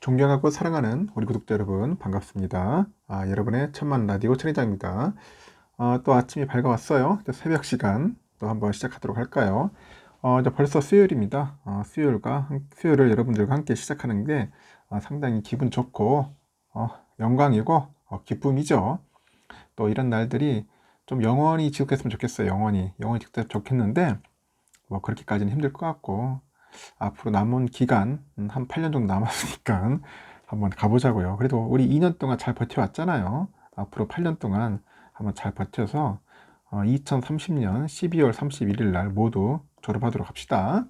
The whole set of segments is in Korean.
존경하고 사랑하는 우리 구독자 여러분 반갑습니다. 여러분의 천만 라디오 천회장입니다. 또 아침이 밝아왔어요. 이제 새벽 시간 또 한번 시작하도록 할까요? 이제 벌써 수요일입니다. 수요일을 여러분들과 함께 시작하는 게 상당히 기분 좋고 영광이고 기쁨이죠. 또 이런 날들이 좀 영원히 지속했으면 좋겠어요. 영원히 지속됐으면 좋겠는데 뭐 그렇게까지는 힘들 것 같고 앞으로 남은 기간 한 8년 정도 남았으니까 한번 가보자고요. 그래도 우리 2년 동안 잘 버텨왔잖아요. 앞으로 8년 동안 한번 잘 버텨서 2030년 12월 31일 날 모두 졸업하도록 합시다.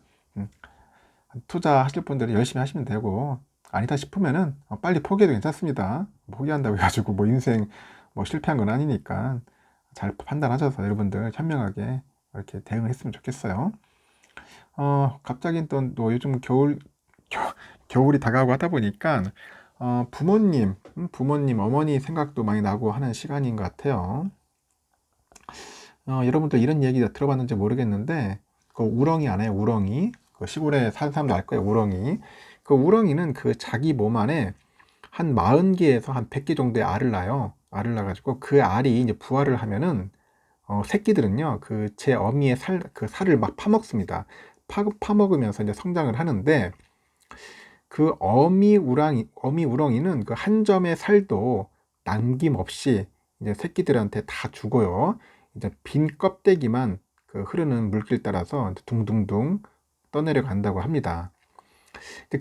투자하실 분들은 열심히 하시면 되고 아니다 싶으면은 빨리 포기해도 괜찮습니다. 포기한다고 해가지고 뭐 인생 뭐 실패한 건 아니니까 잘 판단하셔서 여러분들 현명하게 이렇게 대응했으면 좋겠어요. 갑자기 또 요즘 겨울이 다가오고 하다 보니까 부모님, 어머니 생각도 많이 나고 하는 시간인 것 같아요. 여러분들 이런 얘기 들어봤는지 모르겠는데 그 우렁이 아나요? 우렁이. 그 시골에 사는 사람도 알 거예요. 우렁이. 그 우렁이는 그 자기 몸 안에 한 40개에서 한 100개 정도의 알을 낳아요. 알을 낳아가지고 그 알이 이제 부화를 하면은 새끼들은요, 그 제 어미의 그 살을 막 파먹습니다. 파먹으면서 이제 성장을 하는데, 그 어미 우렁이는 그 한 점의 살도 남김없이 이제 새끼들한테 다 주고요. 이제 빈 껍데기만 그 흐르는 물길 따라서 둥둥둥 떠내려 간다고 합니다.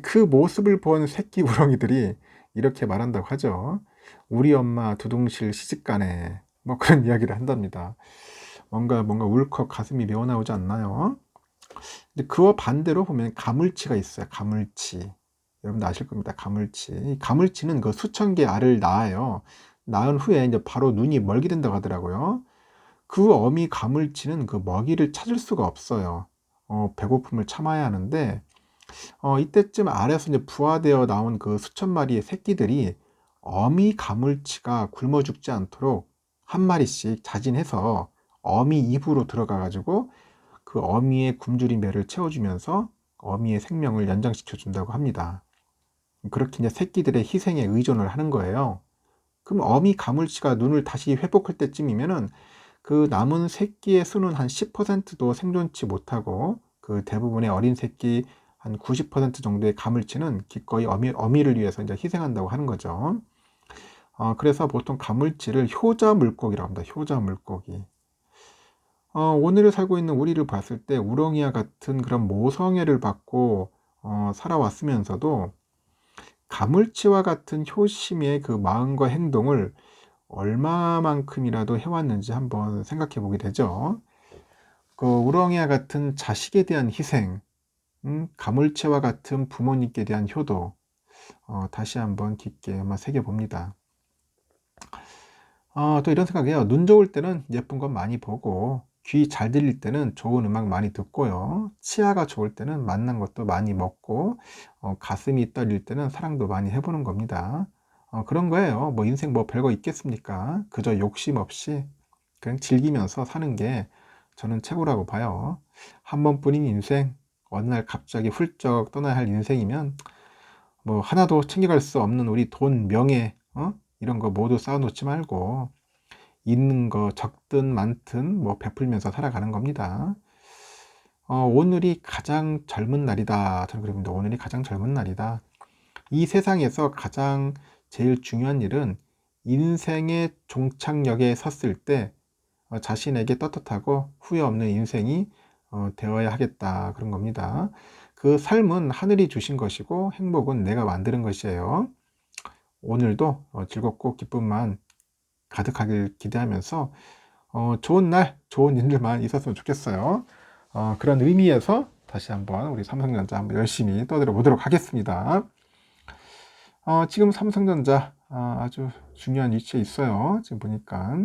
그 모습을 본 새끼 우렁이들이 이렇게 말한다고 하죠. 우리 엄마 두둥실 시집가네. 뭐 그런 이야기를 한답니다. 뭔가 울컥 가슴이 메어나오지 않나요? 근데 그와 반대로 보면 가물치가 있어요. 가물치. 여러분도 아실 겁니다. 가물치. 이 가물치는 그 수천 개 알을 낳아요. 낳은 후에 이제 바로 눈이 멀게 된다고 하더라고요. 그 어미 가물치는 그 먹이를 찾을 수가 없어요. 배고픔을 참아야 하는데, 이때쯤 알에서 이제 부화되어 나온 그 수천 마리의 새끼들이 어미 가물치가 굶어 죽지 않도록 한 마리씩 자진해서 어미 입으로 들어가 가지고 그 어미의 굶주린 배를 채워주면서 어미의 생명을 연장시켜 준다고 합니다. 그렇게 이제 새끼들의 희생에 의존을 하는 거예요. 그럼 어미 가물치가 눈을 다시 회복할 때쯤이면은 그 남은 새끼의 수는 한 10%도 생존치 못하고 그 대부분의 어린 새끼 한 90% 정도의 가물치는 기꺼이 어미를 위해서 이제 희생한다고 하는 거죠. 그래서 보통 가물치를 효자 물고기라고 합니다. 효자 물고기. 오늘을 살고 있는 우리를 봤을 때 우렁이와 같은 그런 모성애를 받고 살아왔으면서도 가물치와 같은 효심의 그 마음과 행동을 얼마만큼이라도 해왔는지 한번 생각해 보게 되죠. 그 우렁이와 같은 자식에 대한 희생, 가물치와 같은 부모님께 대한 효도, 다시 한번 깊게 한번 새겨봅니다. 또 이런 생각이에요. 눈 좋을 때는 예쁜 것 많이 보고, 귀 잘 들릴 때는 좋은 음악 많이 듣고요. 치아가 좋을 때는 맛난 것도 많이 먹고, 가슴이 떨릴 때는 사랑도 많이 해보는 겁니다. 그런 거예요. 뭐 인생 뭐 별거 있겠습니까? 그저 욕심 없이 그냥 즐기면서 사는 게 저는 최고라고 봐요. 한 번뿐인 인생, 어느 날 갑자기 훌쩍 떠나야 할 인생이면 뭐 하나도 챙겨갈 수 없는 우리 돈, 명예, 이런 거 모두 쌓아놓지 말고 있는 거 적든 많든 뭐 베풀면서 살아가는 겁니다. 오늘이 가장 젊은 날이다. 저는 그럽니다. 오늘이 가장 젊은 날이다. 이 세상에서 가장 제일 중요한 일은 인생의 종착역에 섰을 때 자신에게 떳떳하고 후회 없는 인생이 되어야 하겠다. 그런 겁니다. 그 삶은 하늘이 주신 것이고 행복은 내가 만드는 것이에요. 오늘도 즐겁고 기쁨만 가득하길 기대하면서 좋은 날, 좋은 일들만 있었으면 좋겠어요. 그런 의미에서 다시 한번 우리 삼성전자 한번 열심히 떠들어 보도록 하겠습니다. 지금 삼성전자 아주 중요한 위치에 있어요. 지금 보니까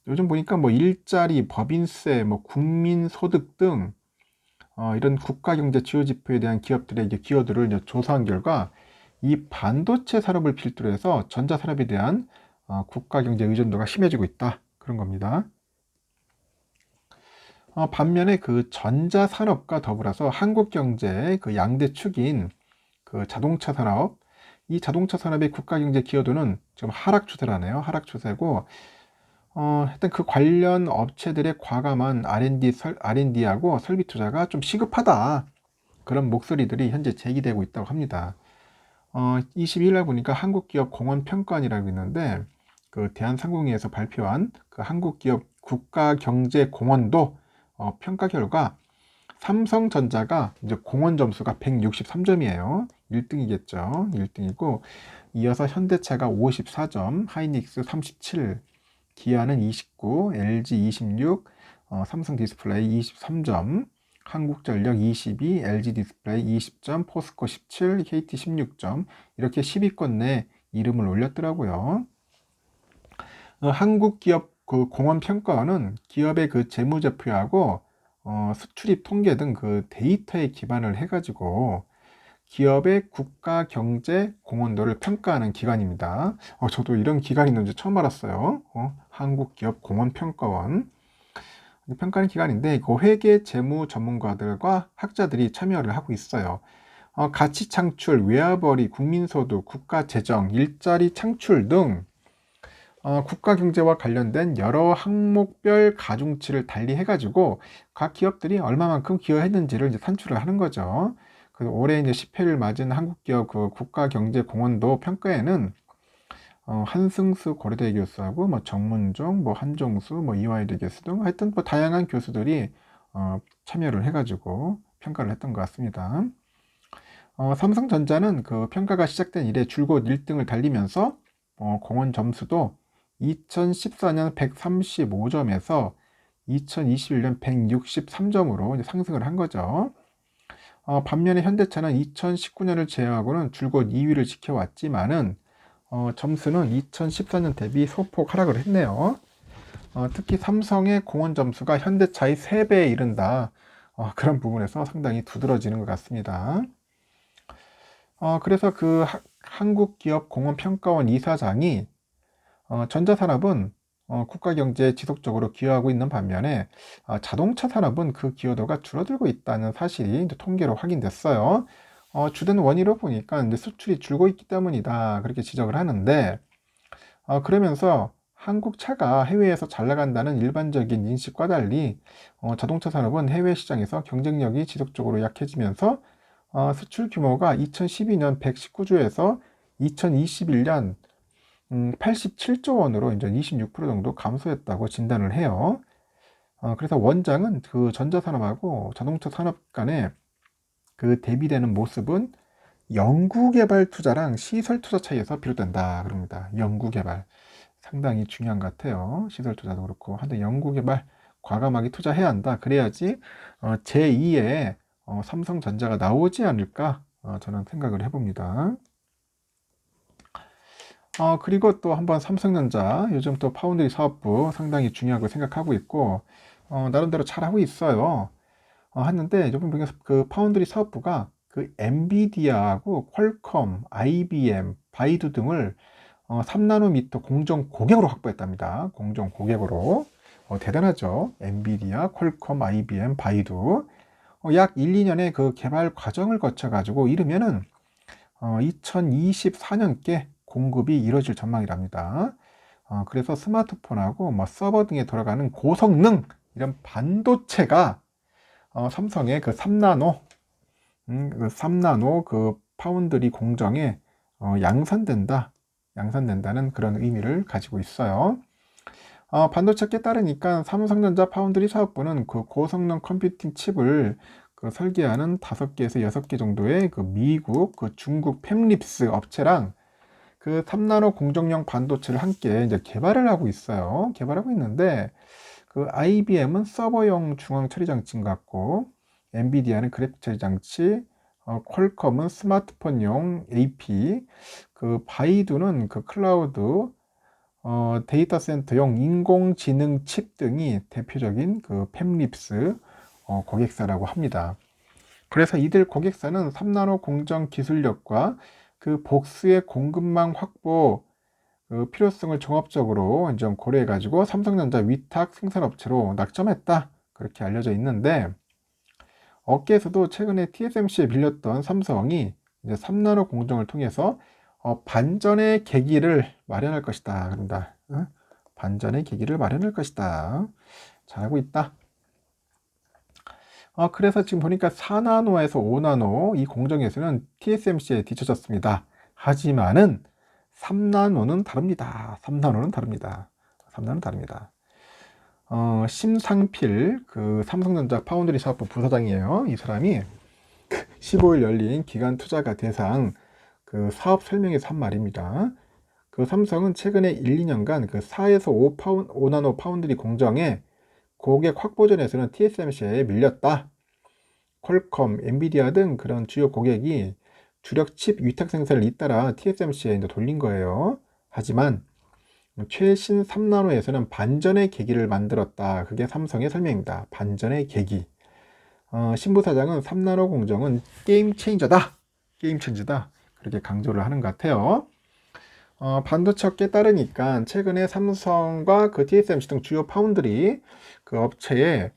요즘 보니까 뭐 일자리, 법인세, 뭐 국민소득 등 이런 국가경제 주요 지표에 대한 기업들의 이제 기여도를 이제 조사한 결과 이 반도체 산업을 필두로 해서 전자산업에 대한 국가경제 의존도가 심해지고 있다. 그런 겁니다. 반면에 그 전자산업과 더불어서 한국경제의 그 양대 축인 그 자동차 산업, 이 자동차 산업의 국가 경제 기여도는 지금 하락 추세라네요. 하락 추세고, 하여튼 그 관련 업체들의 과감한 R&D하고 설비 투자가 좀 시급하다. 그런 목소리들이 현재 제기되고 있다고 합니다. 22일 날 보니까 한국기업 공헌평가원이라고 있는데, 그 대한상공회에서 발표한 그 한국기업 국가경제공헌도 평가 결과 삼성전자가 이제 공헌 점수가 163점이에요. 1등이겠죠. 1등이고, 이어서 현대차가 54점, 하이닉스 37, 기아는 29, LG 26, 삼성 디스플레이 23점, 한국전력 22, LG 디스플레이 20점, 포스코 17, KT 16점, 이렇게 10위권 내 이름을 올렸더라고요. 한국 기업 그 공헌평가원은 기업의 그 재무제표하고 수출입 통계 등 그 데이터에 기반을 해가지고 기업의 국가 경제 공헌도를 평가하는 기관입니다. 저도 이런 기관이 있는지 처음 알았어요. 한국 기업 공헌평가원. 평가하는 기관인데 그 회계 재무 전문가들과 학자들이 참여를 하고 있어요. 가치 창출, 외화벌이, 국민소득, 국가 재정, 일자리 창출 등 국가 경제와 관련된 여러 항목별 가중치를 달리 해가지고 각 기업들이 얼마만큼 기여했는지를 이제 산출을 하는 거죠. 그래서 올해 이제 10회를 맞은 한국기업 그 국가 경제 공헌도 평가에는 한승수 고려대 교수하고 뭐 정문종, 뭐 한종수, 뭐 이화여대 교수 등 하여튼 뭐 다양한 교수들이 참여를 해가지고 평가를 했던 것 같습니다. 삼성전자는 그 평가가 시작된 이래 줄곧 1등을 달리면서 공헌 점수도 2014년 135점에서 2021년 163점으로 상승을 한 거죠. 반면에 현대차는 2019년을 제외하고는 줄곧 2위를 지켜왔지만은 점수는 2014년 대비 소폭 하락을 했네요. 특히 삼성의 공헌 점수가 현대차의 3배에 이른다. 그런 부분에서 상당히 두드러지는 것 같습니다. 그래서 그 한국기업공헌평가원 이사장이 전자산업은 국가 경제에 지속적으로 기여하고 있는 반면에 자동차 산업은 그 기여도가 줄어들고 있다는 사실이 이제 통계로 확인됐어요. 주된 원인으로 보니까 이제 수출이 줄고 있기 때문이다 그렇게 지적을 하는데 그러면서 한국 차가 해외에서 잘 나간다는 일반적인 인식과 달리 자동차 산업은 해외 시장에서 경쟁력이 지속적으로 약해지면서 수출 규모가 2012년 119조에서 2021년 87조 원으로 이제 26% 정도 감소했다고 진단을 해요. 그래서 원장은 그 전자산업하고 자동차 산업 간에 그 대비되는 모습은 연구개발 투자랑 시설 투자 차이에서 비롯된다 그럽니다. 연구개발 상당히 중요한 것 같아요. 시설 투자도 그렇고 한데 연구개발 과감하게 투자해야 한다. 그래야지 제2의 삼성전자가 나오지 않을까 저는 생각을 해봅니다. 그리고 또 한번 삼성전자 요즘 또 파운드리 사업부 상당히 중요하고 생각하고 있고 나름대로 잘하고 있어요. 했는데 요번 그 파운드리 사업부가 그 엔비디아하고 퀄컴, IBM, 바이두 등을 3나노미터 공정 고객으로 확보했답니다. 공정 고객으로. 대단하죠. 엔비디아, 퀄컴, IBM, 바이두. 약 1, 2년의 그 개발 과정을 거쳐가지고 이르면은 2024년께 공급이 이루어질 전망이랍니다. 그래서 스마트폰하고 뭐 서버 등에 들어가는 고성능 이런 반도체가 삼성의 그 3나노, 그 3나노 그 파운드리 공정에 양산된다는 그런 의미를 가지고 있어요. 반도체에 따르니까 삼성전자 파운드리 사업부는 그 고성능 컴퓨팅 칩을 그 설계하는 5개에서 6개 정도의 그 미국, 그 중국 팹립스 업체랑 그 3나노 공정용 반도체를 함께 이제 개발을 하고 있어요. 개발하고 있는데 그 IBM은 서버용 중앙 처리 장치인 것 같고 엔비디아는 그래픽 처리 장치, 퀄컴은 스마트폰용 AP, 그 바이두는 그 클라우드 데이터 센터용 인공지능 칩 등이 대표적인 그 팹립스 고객사라고 합니다. 그래서 이들 고객사는 3나노 공정 기술력과 그 복수의 공급망 확보 그 필요성을 종합적으로 좀 고려해 가지고 삼성전자 위탁 생산업체로 낙점했다 그렇게 알려져 있는데 업계에서도 최근에 TSMC에 빌렸던 삼성이 이제 3나노 공정을 통해서 반전의 계기를 마련할 것이다. 그런다. 반전의 계기를 마련할 것이다. 잘하고 있다. 그래서 지금 보니까 4나노에서 5나노 이 공정에서는 TSMC에 뒤처졌습니다. 하지만은 3나노는 다릅니다. 3나노는 다릅니다. 3나노는 다릅니다. 심상필 그 삼성전자 파운드리 사업부 부사장이에요. 이 사람이 15일 열린 기관 투자가 대상 그 사업 설명에서 한 말입니다. 그 삼성은 최근에 1, 2년간 그 4에서 5나노 파운드리 공정에 고객 확보전에서는 TSMC에 밀렸다. 퀄컴, 엔비디아 등 그런 주요 고객이 주력 칩 위탁 생산을 잇따라 TSMC에 이제 돌린 거예요. 하지만 최신 3나노에서는 반전의 계기를 만들었다. 그게 삼성의 설명입니다. 반전의 계기. 신부 사장은 3나노 공정은 게임 체인저다. 게임 체인저다. 그렇게 강조를 하는 것 같아요. 반도체 업계에 따르니까 최근에 삼성과 그 TSMC 등 주요 파운드리 그 업체의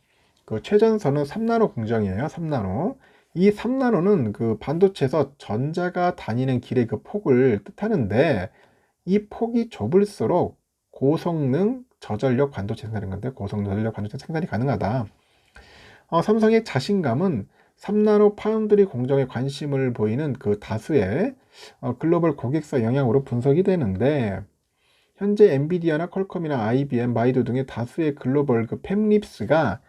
그 최전선은 3나노 공정이에요. 3나노. 이 3나노는 그 반도체에서 전자가 다니는 길의 그 폭을 뜻하는데 이 폭이 좁을수록 고성능 저전력 반도체 생산인 건데 고성능 저전력 반도체 생산이 가능하다. 삼성의 자신감은 3나노 파운드리 공정에 관심을 보이는 그 다수의 글로벌 고객사 영향으로 분석이 되는데 현재 엔비디아나 퀄컴이나 IBM, 바이두 등의 다수의 글로벌 그 팹립스가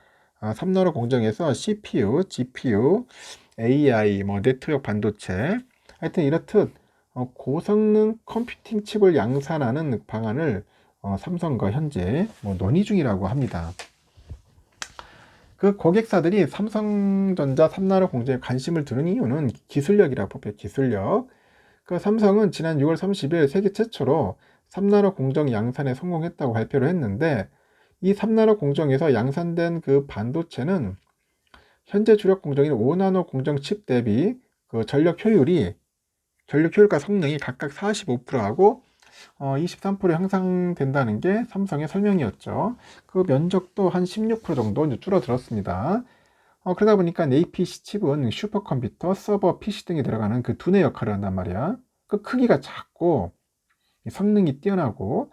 3나노 공정에서 CPU, GPU, AI, 뭐 네트워크 반도체 하여튼 이렇듯 고성능 컴퓨팅 칩을 양산하는 방안을 삼성과 현재 뭐 논의 중이라고 합니다. 그 고객사들이 삼성전자 3나노 공정에 관심을 두는 이유는 기술력이라고 뽑혀요. 기술력. 그 삼성은 지난 6월 30일 세계 최초로 3나노 공정 양산에 성공했다고 발표를 했는데 이 3나노 공정에서 양산된 그 반도체는 현재 주력 공정인 5나노 공정 칩 대비 그 전력 효율과 성능이 각각 45%하고 23% 향상된다는 게 삼성의 설명이었죠. 그 면적도 한 16% 정도 이제 줄어들었습니다. 그러다 보니까 APC 칩은 슈퍼컴퓨터, 서버, PC 등에 들어가는 그 두뇌 역할을 한단 말이야. 그 크기가 작고 성능이 뛰어나고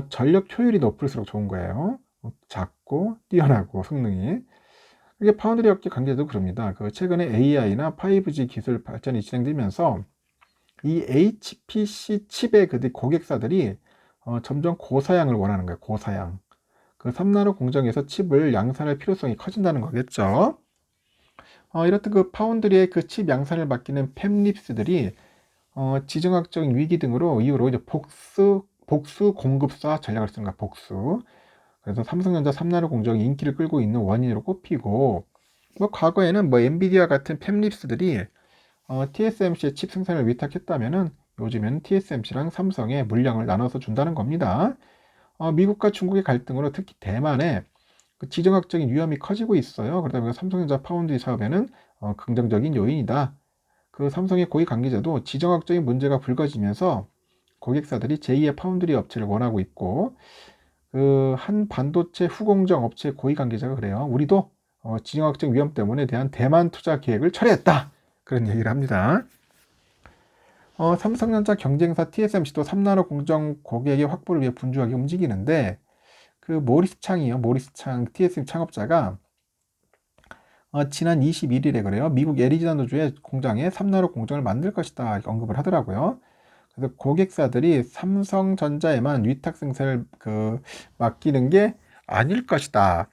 전력 효율이 높을수록 좋은 거예요. 작고 뛰어나고 성능이. 이게 파운드리 업계 관계자도 그럽니다. 그 최근에 AI나 5G 기술 발전이 진행되면서 이 HPC 칩의 그 고객사들이 점점 고사양을 원하는 거예요. 고사양. 그 3나노 공정에서 칩을 양산할 필요성이 커진다는 거겠죠. 이렇듯 그 파운드리의 그 칩 양산을 맡기는 팹립스들이 지정학적인 위기 등으로 이유로 이제 복수 공급사 전략을 쓰는 거야. 복수. 그래서 삼성전자 3나노 공정이 인기를 끌고 있는 원인으로 꼽히고 뭐 과거에는 뭐 엔비디아 같은 팹립스들이 TSMC의 칩 생산을 위탁했다면은 요즘에는 TSMC랑 삼성에 물량을 나눠서 준다는 겁니다. 미국과 중국의 갈등으로 특히 대만에 그 지정학적인 위험이 커지고 있어요. 그러다 보니까 삼성전자 파운드리 사업에는 긍정적인 요인이다. 그 삼성의 고위 관계자도 지정학적인 문제가 불거지면서 고객사들이 제2의 파운드리 업체를 원하고 있고 그 한 반도체 후공정 업체 고위 관계자가 그래요. 우리도 지정학적 위험 때문에 대한 대만 투자 계획을 철회했다. 그런 얘기를 합니다. 삼성전자 경쟁사 TSMC도 3나노 공정 고객의 확보를 위해 분주하게 움직이는데 그 모리스 창이요. 모리스 창 TSM 창업자가 지난 21일에 그래요. 미국 애리조나주의 공장에 3나노 공정을 만들 것이다. 이렇게 언급을 하더라고요. 그래서 고객사들이 삼성전자에만 위탁 생산을 맡기는 게 아닐 것이다.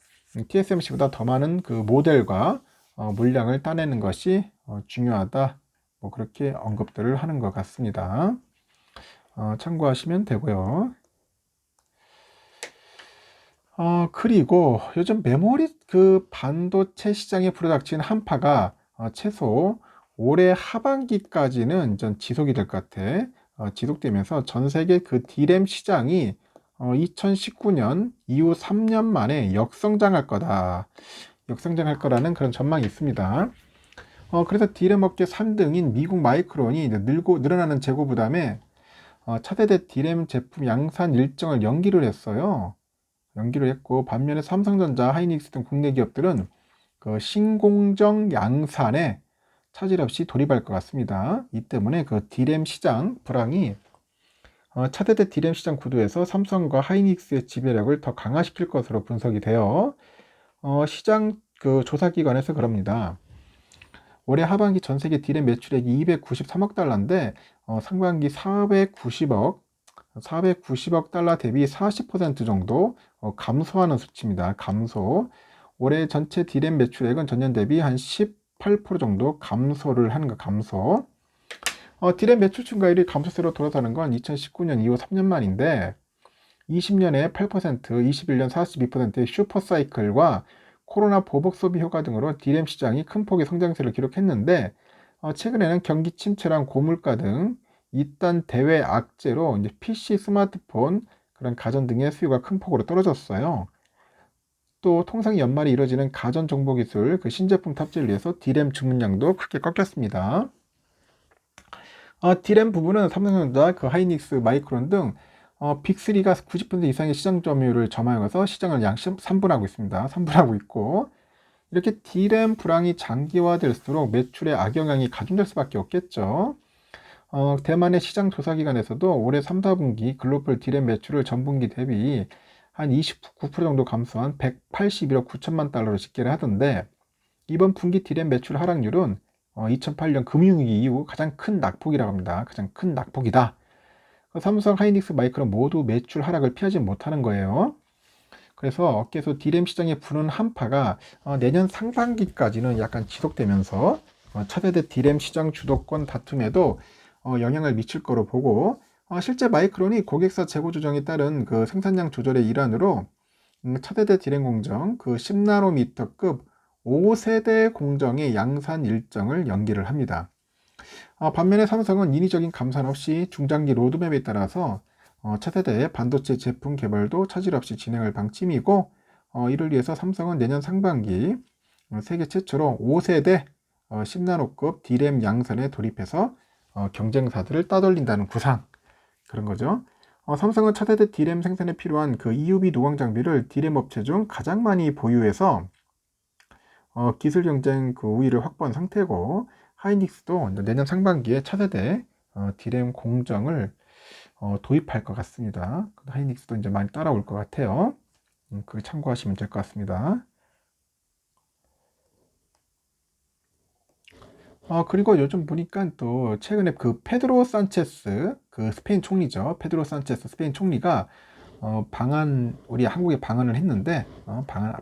TSMC보다 더 많은 그 모델과 물량을 따내는 것이 중요하다. 뭐 그렇게 언급들을 하는 것 같습니다. 참고하시면 되고요. 그리고 요즘 메모리 그 반도체 시장에 불어닥친 한파가 최소 올해 하반기까지는 전 지속이 될 것 같아. 지속되면서 전 세계 그 D램 시장이 2019년 이후 3년 만에 역성장할 거다. 역성장할 거라는 그런 전망이 있습니다. 그래서 D램 업계 3등인 미국 마이크론이 늘어나는 재고 부담에 차세대 D램 제품 양산 일정을 연기를 했어요. 연기를 했고 반면에 삼성전자, 하이닉스 등 국내 기업들은 그 신공정 양산에 차질 없이 돌입할 것 같습니다. 이 때문에 그 D램 시장 불황이 차세대 D램 시장 구도에서 삼성과 하이닉스의 지배력을 더 강화시킬 것으로 분석이 되어 시장 그 조사기관에서 그럽니다. 올해 하반기 전 세계 D램 매출액이 293억 달러인데 상반기 490억 달러 대비 40% 정도 감소하는 수치입니다. 감소. 올해 전체 D램 매출액은 전년 대비 한 18% 정도 감소를 하는 거 감소. D램 매출 증가율이 감소세로 돌아서는 건 2019년 이후 3년 만인데 20년에 8%, 21년 42%의 슈퍼사이클과 코로나 보복 소비 효과 등으로 D램 시장이 큰 폭의 성장세를 기록했는데 최근에는 경기 침체랑 고물가 등 이딴 대외 악재로 이제 PC, 스마트폰, 그런 가전 등의 수요가 큰 폭으로 떨어졌어요. 또 통상 연말에 이뤄지는 가전 정보 기술 그 신제품 탑재를 위해서 D램 주문량도 크게 꺾였습니다. D램 부분은 삼성전자, 그 하이닉스, 마이크론 등 빅3가 90% 이상의 시장 점유율을 점하여서 시장을 양 3분하고 있습니다. 3분하고 있고 이렇게 D램 불황이 장기화될수록 매출의 악영향이 가중될 수밖에 없겠죠. 대만의 시장 조사기관에서도 올해 3, 4분기 글로벌 D램 매출을 전분기 대비 한 29% 정도 감소한 181억 9천만 달러로 집계를 하던데 이번 분기 D램 매출 하락률은 2008년 금융위기 이후 가장 큰 낙폭이라고 합니다. 가장 큰 낙폭이다. 삼성, 하이닉스, 마이크론 모두 매출 하락을 피하지 못하는 거예요. 그래서 업계에서 D램 시장에 부는 한파가 내년 상반기까지는 약간 지속되면서 차세대 D램 시장 주도권 다툼에도 영향을 미칠 거로 보고 실제 마이크론이 고객사 재고 조정에 따른 그 생산량 조절의 일환으로 차세대 D램 공정 그 10나노미터급 5세대 공정의 양산 일정을 연기를 합니다. 반면에 삼성은 인위적인 감산 없이 중장기 로드맵에 따라서 차세대 반도체 제품 개발도 차질 없이 진행할 방침이고 이를 위해서 삼성은 내년 상반기 세계 최초로 5세대 10나노급 D램 양산에 돌입해서 경쟁사들을 따돌린다는 구상 그런 거죠. 삼성은 차세대 D램 생산에 필요한 그 EUV 노광 장비를 D램 업체 중 가장 많이 보유해서 기술 경쟁 그 우위를 확보한 상태고 하이닉스도 내년 상반기에 차세대 D램 공정을 도입할 것 같습니다. 하이닉스도 이제 많이 따라올 것 같아요. 그게 참고하시면 될 것 같습니다. 그리고 요즘 보니까 또 최근에 그 페드로 산체스 그 스페인 총리죠. 페드로 산체스 스페인 총리가 우리 한국에 방한을 했는데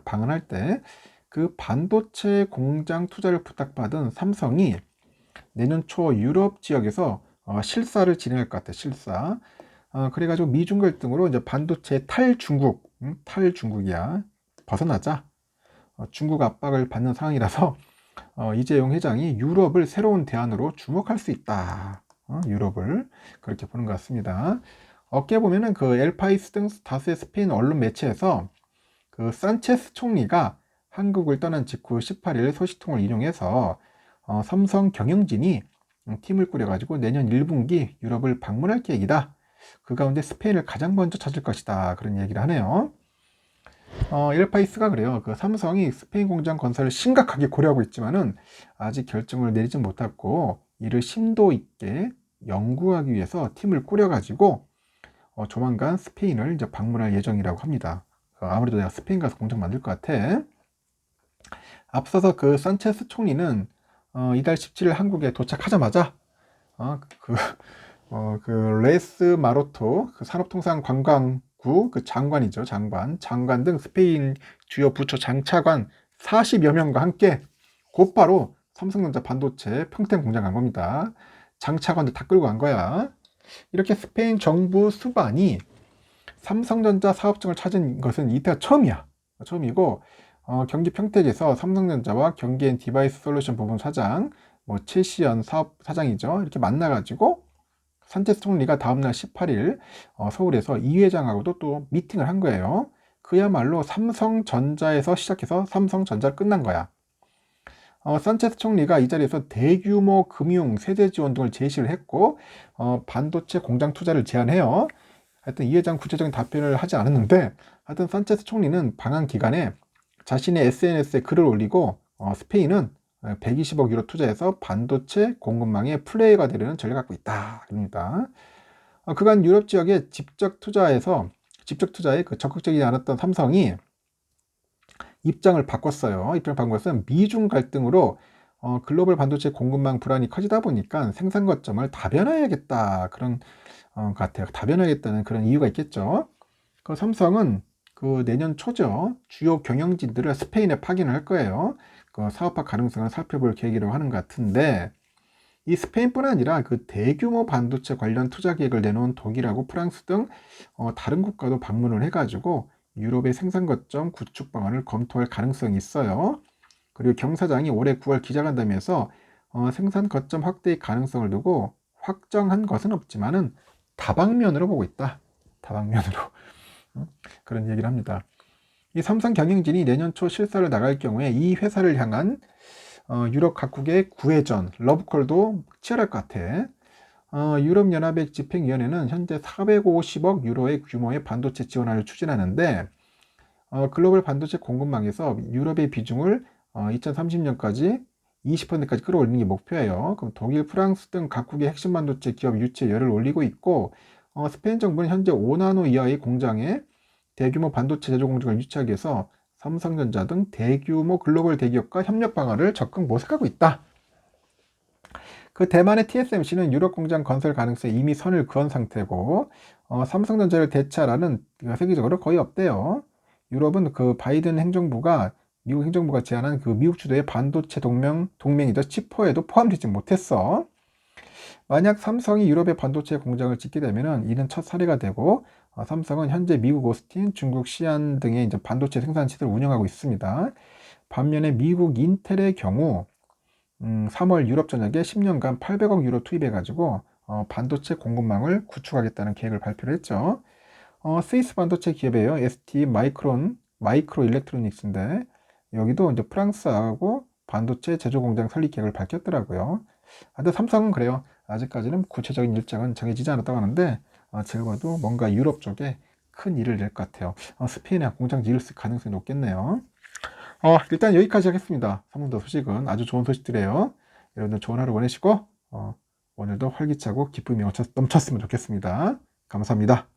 방한할 때 그 반도체 공장 투자를 부탁받은 삼성이 내년 초 유럽 지역에서 실사를 진행할 것 같아요. 실사. 그래가지고 미중 갈등으로 이제 반도체 탈중국이야. 벗어나자. 중국 압박을 받는 상황이라서 이재용 회장이 유럽을 새로운 대안으로 주목할 수 있다. 유럽을 그렇게 보는 것 같습니다. 어깨 보면은 그 엘파이스 등 다수의 스페인 언론 매체에서 그 산체스 총리가 한국을 떠난 직후 18일 소식통을 인용해서 삼성 경영진이 팀을 꾸려가지고 내년 1분기 유럽을 방문할 계획이다. 그 가운데 스페인을 가장 먼저 찾을 것이다. 그런 얘기를 하네요. 엘파이스가 그래요. 그 삼성이 스페인 공장 건설을 심각하게 고려하고 있지만은 아직 결정을 내리지 못했고 이를 심도 있게 연구하기 위해서 팀을 꾸려가지고 조만간 스페인을 이제 방문할 예정이라고 합니다. 아무래도 내가 스페인 가서 공장 만들 것 같아. 앞서서 그 산체스 총리는 이달 17일 한국에 도착하자마자 그 레스 마로토 그 산업통상관광부 그 장관이죠. 장관 등 스페인 주요 부처 장차관 40여 명과 함께 곧바로 삼성전자 반도체 평택 공장 간 겁니다. 장차관들 다 끌고 간 거야. 이렇게 스페인 정부 수반이 삼성전자 사업장을 찾은 것은 이때가 처음이고 경기 평택에서 삼성전자와 경기엔 디바이스 솔루션 부분 사장 최시연 사업 사장이죠. 이렇게 만나가지고 산체스 총리가 다음날 18일 서울에서 이 회장하고도 또 미팅을 한 거예요. 그야말로 삼성전자에서 시작해서 삼성전자를 끝난 거야. 산체스 총리가 이 자리에서 대규모 금융, 세제 지원 등을 제시를 했고 반도체 공장 투자를 제안해요. 하여튼 이 회장 구체적인 답변을 하지 않았는데 하여튼 산체스 총리는 방한 기간에 자신의 SNS에 글을 올리고 스페인은 120억 유로 투자해서 반도체 공급망의 플레이어가 되려는 전략을 갖고 있다. 그럽니다. 그간 유럽 지역에 직접 투자에 그 적극적이지 않았던 삼성이 입장을 바꿨어요. 입장을 바꾼 것은 미중 갈등으로 글로벌 반도체 공급망 불안이 커지다 보니까 생산 거점을 다변화해야겠다. 그런 것 같아요. 다변화하겠다는 그런 이유가 있겠죠. 그 삼성은 그 내년 초죠. 주요 경영진들을 스페인에 파견을 할 거예요. 그 사업화 가능성을 살펴볼 계획이라고 하는 것 같은데, 이 스페인뿐 아니라 그 대규모 반도체 관련 투자 계획을 내놓은 독일하고 프랑스 등 다른 국가도 방문을 해가지고 유럽의 생산 거점 구축 방안을 검토할 가능성이 있어요. 그리고 경사장이 올해 9월 기자간담회에서 생산 거점 확대의 가능성을 두고 확정한 것은 없지만은 다방면으로 보고 있다. 다방면으로 그런 얘기를 합니다. 이 삼성 경영진이 내년 초 실사를 나갈 경우에 이 회사를 향한 유럽 각국의 구애전, 러브콜도 치열할 것 같아. 유럽연합의 집행위원회는 현재 450억 유로의 규모의 반도체 지원안을 추진하는데, 글로벌 반도체 공급망에서 유럽의 비중을 2030년까지 20%까지 끌어올리는 게 목표예요. 그럼 독일, 프랑스 등 각국의 핵심 반도체 기업 유치에 열을 올리고 있고, 스페인 정부는 현재 5나노 이하의 공장에 대규모 반도체 제조 공장을 유치하기 위해서 삼성전자 등 대규모 글로벌 대기업과 협력 방안을 적극 모색하고 있다. 그 대만의 TSMC는 유럽 공장 건설 가능성에 이미 선을 그은 상태고, 삼성전자를 대체하라는 세계적으로 거의 없대요. 유럽은 그 바이든 행정부가 미국 행정부가 제안한 그 미국 주도의 반도체 동맹이죠. 치포에도 포함되지 못했어. 만약 삼성이 유럽의 반도체 공장을 짓게 되면은 이는 첫 사례가 되고, 삼성은 현재 미국 오스틴, 중국 시안 등의 이제 반도체 생산 시설을 운영하고 있습니다. 반면에 미국 인텔의 경우 3월 유럽 전역에 10년간 800억 유로 투입해가지고 반도체 공급망을 구축하겠다는 계획을 발표를 했죠. 스위스 반도체 기업이에요. ST 마이크로 일렉트로닉스인데 여기도 이제 프랑스하고 반도체 제조 공장 설립 계획을 밝혔더라고요. 근데 삼성은 그래요. 아직까지는 구체적인 일정은 정해지지 않았다고 하는데 제가 봐도 뭔가 유럽 쪽에 큰 일을 낼 것 같아요. 스페인에 공장 지을 가능성이 높겠네요. 일단 여기까지 하겠습니다. 3분도 소식은 아주 좋은 소식들이에요. 여러분들 좋은 하루 보내시고 오늘도 활기차고 기쁨이 넘쳤으면 좋겠습니다. 감사합니다.